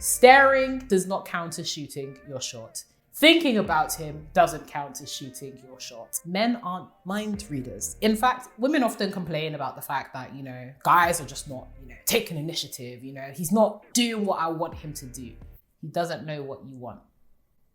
Staring does not count as shooting your shot. Thinking about him doesn't count as shooting your shot. Men aren't mind readers. In fact, women often complain about the fact that, guys are just not, taking initiative. He's not doing what I want him to do. He doesn't know what you want.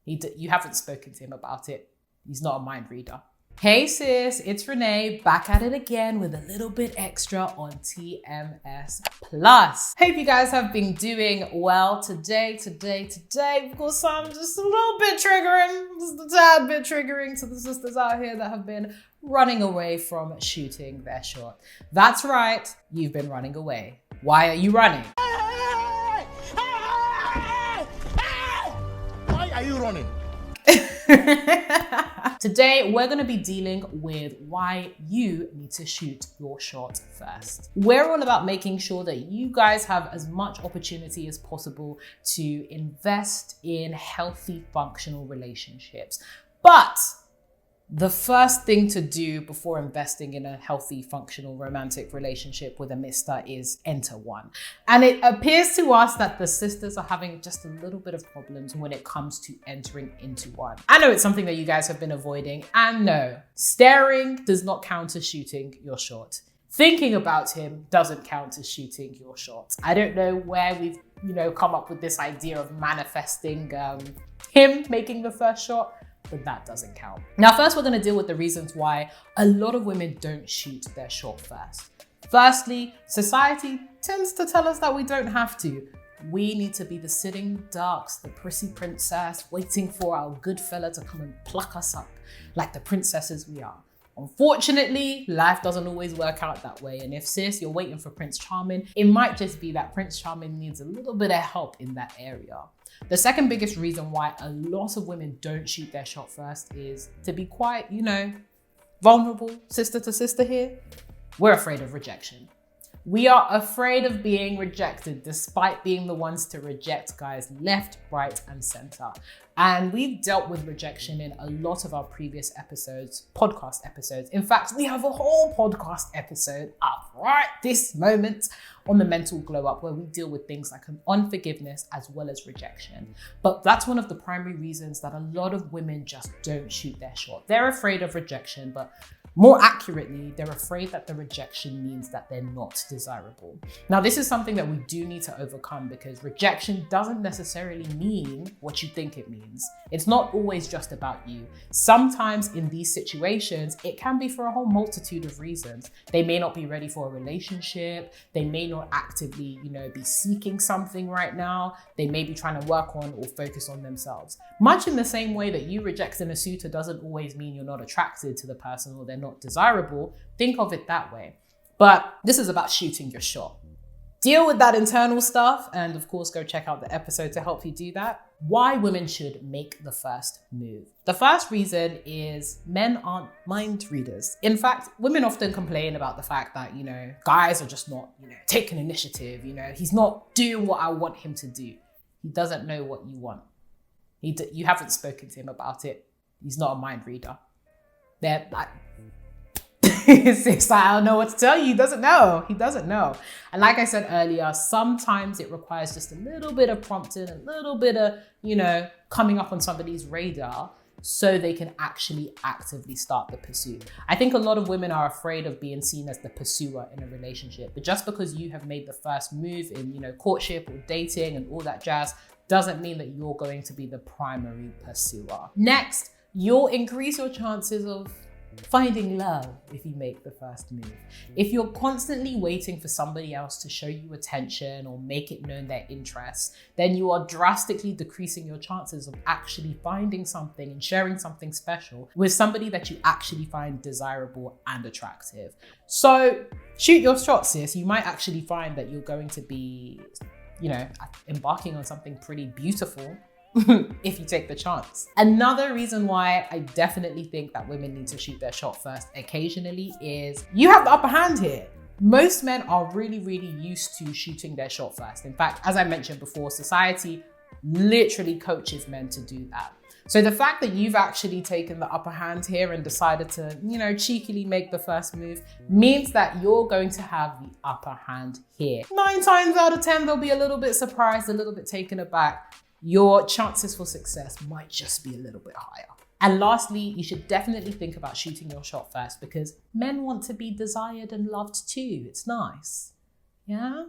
You haven't spoken to him about it. He's not a mind reader. Hey sis, it's Renee back at it again with a little bit extra on TMS Plus. Hope you guys have been doing well today. We've got some just a little bit triggering, just a tad bit triggering to the sisters out here that have been running away from shooting their shot. That's right, you've been running away. Why are you running? Why are you running? Today, we're going to be dealing with why you need to shoot your shot first. We're all about making sure that you guys have as much opportunity as possible to invest in healthy, functional relationships. But the first thing to do before investing in a healthy, functional, romantic relationship with a mister is enter one. And it appears to us that the sisters are having just a little bit of problems when it comes to entering into one. I know it's something that you guys have been avoiding, and no, staring does not count as shooting your shot. Thinking about him doesn't count as shooting your shot. I don't know where we've, come up with this idea of manifesting him making the first shot, but that doesn't count. Now, first, we're going to deal with the reasons why a lot of women don't shoot their shot first. Firstly, society tends to tell us that we don't have to. We need to be the sitting ducks, the prissy princess, waiting for our good fella to come and pluck us up like the princesses we are. Unfortunately, life doesn't always work out that way. And if sis, you're waiting for Prince Charming, it might just be that Prince Charming needs a little bit of help in that area. The second biggest reason why a lot of women don't shoot their shot first is to be quite, vulnerable, sister to sister here. We're afraid of rejection. We are afraid of being rejected despite being the ones to reject guys left, right, and center. And we've dealt with rejection in a lot of our previous episodes, podcast episodes. In fact, we have a whole podcast episode up right this moment on the mental glow up where we deal with things like unforgiveness as well as rejection. But that's one of the primary reasons that a lot of women just don't shoot their shot. They're afraid of rejection, but more accurately, they're afraid that the rejection means that they're not desirable. Now, this is something that we do need to overcome because rejection doesn't necessarily mean what you think it means. It's not always just about you. Sometimes in these situations, it can be for a whole multitude of reasons. They may not be ready for a relationship. They may not actively, be seeking something right now. They may be trying to work on or focus on themselves. Much in the same way that you rejecting a suitor doesn't always mean you're not attracted to the person or they're not desirable. Think of it that way. But this is about shooting your shot. Deal with that internal stuff and of course go check out the episode to help you do that. Why women should make the first move. The first reason is men aren't mind readers. In fact, women often complain about the fact that, guys are just not, taking initiative. He's not doing what I want him to do. He doesn't know what you want. You haven't spoken to him about it. He's not a mind reader. It's like, I don't know what to tell you. He doesn't know. And like I said earlier, sometimes it requires just a little bit of prompting, a little bit of, coming up on somebody's radar so they can actually actively start the pursuit. I think a lot of women are afraid of being seen as the pursuer in a relationship. But just because you have made the first move in, courtship or dating and all that jazz doesn't mean that you're going to be the primary pursuer. Next, you'll increase your chances of finding love if you make the first move. If you're constantly waiting for somebody else to show you attention or make it known their interests, then you are drastically decreasing your chances of actually finding something and sharing something special with somebody that you actually find desirable and attractive. So shoot your shot, sis. You might actually find that you're going to be, embarking on something pretty beautiful if you take the chance. Another reason why I definitely think that women need to shoot their shot first occasionally is you have the upper hand here. Most men are really, really used to shooting their shot first. In fact, as I mentioned before, society literally coaches men to do that. So the fact that you've actually taken the upper hand here and decided to, cheekily make the first move means that you're going to have the upper hand here. 9 times out of 10, they'll be a little bit surprised, a little bit taken aback. Your chances for success might just be a little bit higher. And lastly, you should definitely think about shooting your shot first, because men want to be desired and loved too. It's nice. Yeah?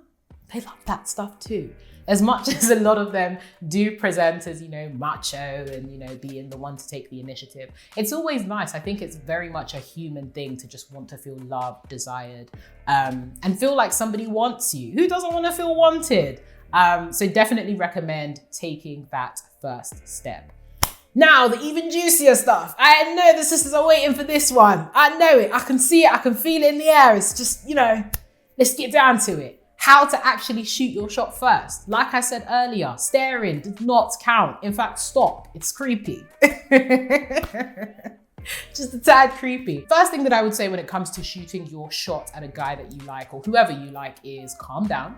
They love that stuff too. As much as a lot of them do present as, macho and, being the one to take the initiative, it's always nice. I think it's very much a human thing to just want to feel loved, desired, and feel like somebody wants you. Who doesn't want to feel wanted? So definitely recommend taking that first step. Now, the even juicier stuff. I know the sisters are waiting for this one. I know it. I can see it. I can feel it in the air. It's just, let's get down to it. How to actually shoot your shot first. Like I said earlier, staring does not count. In fact, stop. It's creepy. Just a tad creepy. First thing that I would say when it comes to shooting your shot at a guy that you like or whoever you like is calm down.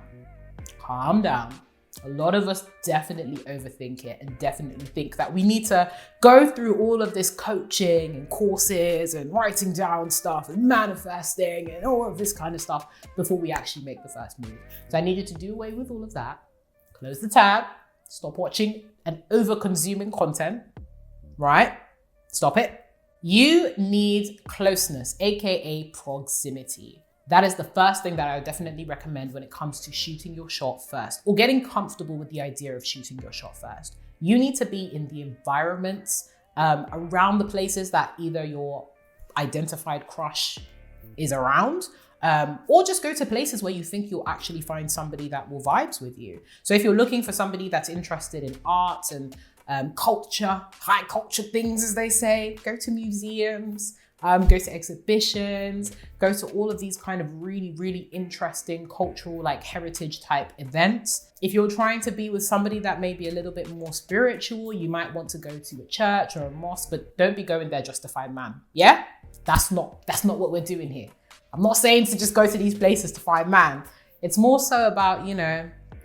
Calm down. A lot of us definitely overthink it and definitely think that we need to go through all of this coaching and courses and writing down stuff and manifesting and all of this kind of stuff before we actually make the first move. So I need you to do away with all of that. Close the tab. Stop watching and over-consuming content, right? Stop it. You need closeness, aka proximity. That is the first thing that I would definitely recommend when it comes to shooting your shot first, or getting comfortable with the idea of shooting your shot first. You need to be in the environments around the places that either your identified crush is around, or just go to places where you think you'll actually find somebody that will vibes with you. So if you're looking for somebody that's interested in art and culture, high culture things, as they say, go to museums. Go to exhibitions, go to all of these kind of really, really interesting cultural, like heritage type events. If you're trying to be with somebody that may be a little bit more spiritual, you might want to go to a church or a mosque, but don't be going there just to find man. Yeah? That's not what we're doing here. I'm not saying to just go to these places to find man. It's more so about,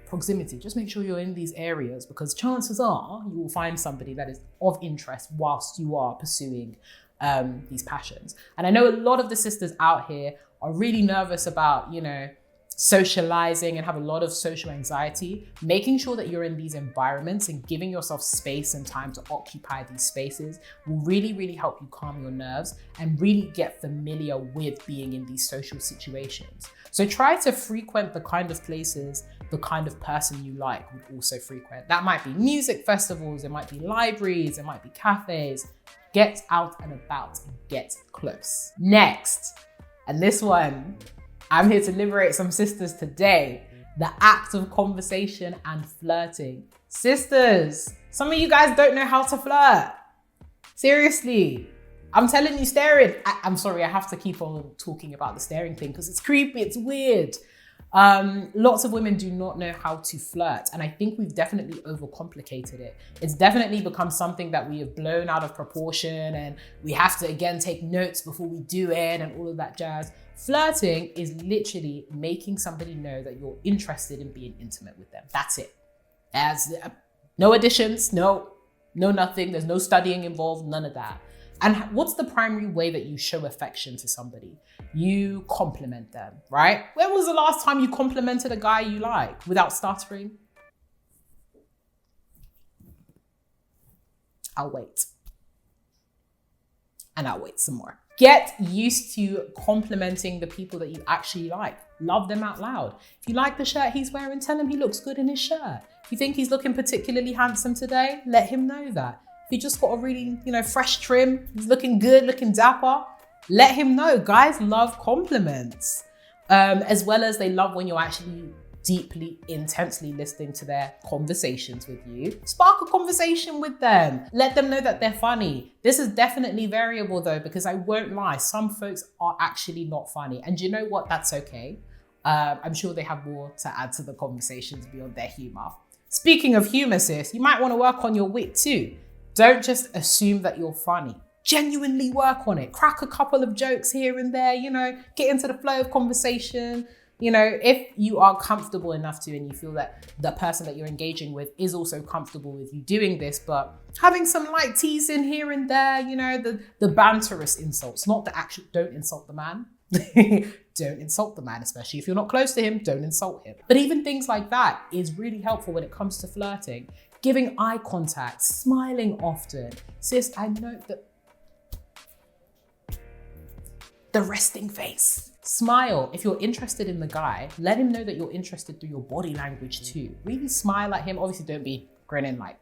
proximity. Just make sure you're in these areas, because chances are you will find somebody that is of interest whilst you are pursuing these passions. And I know a lot of the sisters out here are really nervous about, socializing and have a lot of social anxiety. Making sure that you're in these environments and giving yourself space and time to occupy these spaces will really, really help you calm your nerves and really get familiar with being in these social situations. So try to frequent the kind of places the kind of person you like would also frequent. That might be music festivals, it might be libraries, it might be cafes. Get out and about and get close. Next, and this one, I'm here to liberate some sisters today. The act of conversation and flirting. Sisters, some of you guys don't know how to flirt. Seriously. I'm telling you, staring. I'm sorry, I have to keep on talking about the staring thing because it's creepy, it's weird. Lots of women do not know how to flirt, and I think we've definitely overcomplicated it. It's definitely become something that we have blown out of proportion, and we have to again take notes before we do it and all of that jazz. Flirting is literally making somebody know that you're interested in being intimate with them. That's it. As no additions, no nothing. There's no studying involved, none of that. And what's the primary way that you show affection to somebody? You compliment them, right? When was the last time you complimented a guy you like without stuttering? I'll wait. And I'll wait some more. Get used to complimenting the people that you actually like. Love them out loud. If you like the shirt he's wearing, tell him he looks good in his shirt. If you think he's looking particularly handsome today, let him know that. If he just got a really, fresh trim, he's looking good, looking dapper, let him know. Guys love compliments, as well as they love when you're actually deeply, intensely listening to their conversations with you. Spark a conversation with them. Let them know that they're funny. This is definitely variable though, because I won't lie, some folks are actually not funny. And you know what? That's okay. I'm sure they have more to add to the conversations beyond their humor. Speaking of humor, sis, you might want to work on your wit too. Don't just assume that you're funny. Genuinely work on it. Crack a couple of jokes here and there, get into the flow of conversation. You know, if you are comfortable enough to, and you feel that the person that you're engaging with is also comfortable with you doing this, but having some light teasing here and there, you know, the banterous insults, not the actual, don't insult the man. Don't insult the man, especially if you're not close to him, don't insult him. But even things like that is really helpful when it comes to flirting. Giving eye contact, smiling often. Sis, I know that the resting face. Smile. If you're interested in the guy, let him know that you're interested through your body language too. Really smile at him. Obviously, don't be grinning like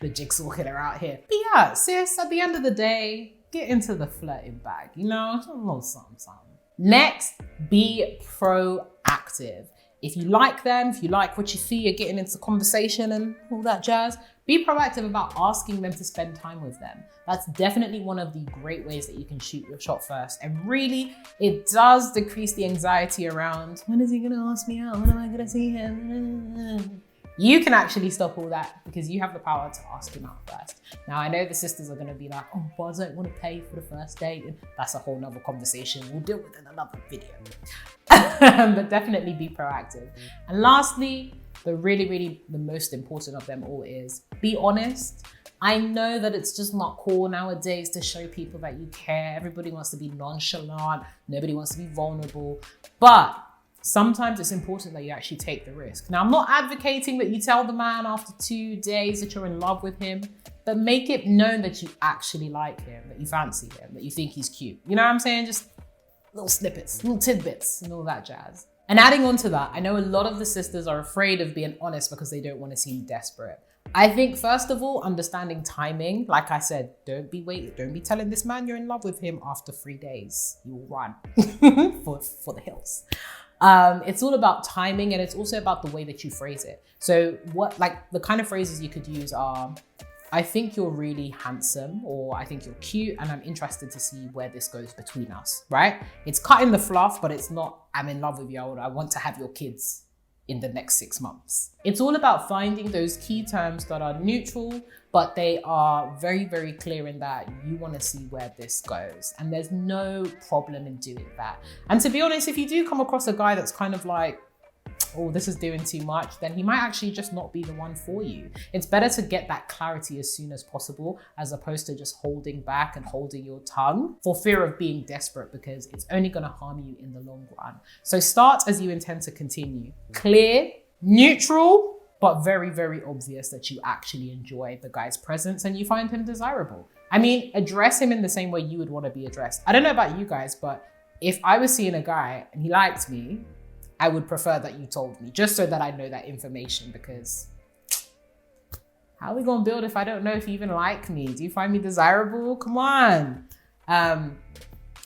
the jigsaw killer out here. But yeah, sis, at the end of the day, get into the flirting bag, you know? A little something, something. Next, be proactive. If you like them, if you like what you see, you're getting into conversation and all that jazz, be proactive about asking them to spend time with them. That's definitely one of the great ways that you can shoot your shot first. And really, it does decrease the anxiety around, when is he gonna ask me out? When am I gonna see him? You can actually stop all that because you have the power to ask him out first. Now, I know the sisters are gonna be like, oh, but I don't wanna pay for the first date. And that's a whole nother conversation we'll deal with in another video. But definitely be proactive. And lastly, the most important of them all is be honest. I know that it's just not cool nowadays to show people that you care. Everybody wants to be nonchalant. Nobody wants to be vulnerable. But sometimes it's important that you actually take the risk. Now, I'm not advocating that you tell the man after 2 days that you're in love with him, but make it known that you actually like him, that you fancy him, that you think he's cute. You know what I'm saying? Just little snippets, little tidbits and all that jazz. And adding on to that, I know a lot of the sisters are afraid of being honest because they don't want to seem desperate. I think, first of all, understanding timing. Like I said, don't be telling this man you're in love with him after 3 days. You'll run for the hills. It's all about timing, and it's also about the way that you phrase it. So the kind of phrases you could use are, I think you're really handsome, or I think you're cute and I'm interested to see where this goes between us, right? It's cutting the fluff, but it's not, I'm in love with you, or I want to have your kids in the next 6 months. It's all about finding those key terms that are neutral, but they are very, very clear in that you want to see where this goes. And there's no problem in doing that. And to be honest, if you do come across a guy that's kind of like, oh, this is doing too much, then he might actually just not be the one for you. It's better to get that clarity as soon as possible, as opposed to just holding back and holding your tongue for fear of being desperate, because it's only going to harm you in the long run. So start as you intend to continue. Clear, neutral, but very, very obvious that you actually enjoy the guy's presence and you find him desirable. I mean, address him in the same way you would want to be addressed. I don't know about you guys, but if I was seeing a guy and he liked me, I would prefer that you told me, just so that I know that information, because how are we gonna build if I don't know if you even like me? Do you find me desirable? Come on.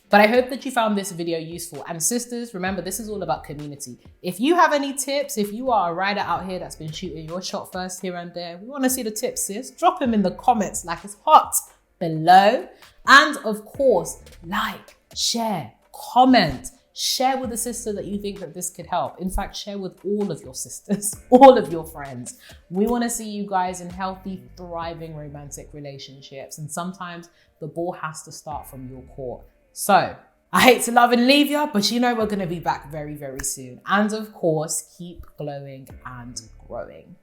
But I hope that you found this video useful. And sisters, remember, this is all about community. If you have any tips, if you are a rider out here that's been shooting your shot first here and there, we wanna see the tips, sis. Drop them in the comments like it's hot below. And of course, like, share, comment. Share with a sister that you think that this could help. In fact, share with all of your sisters, all of your friends. We want to see you guys in healthy, thriving romantic relationships. And sometimes the ball has to start from your court. So I hate to love and leave you, but you know we're going to be back very, very soon. And of course, keep glowing and growing.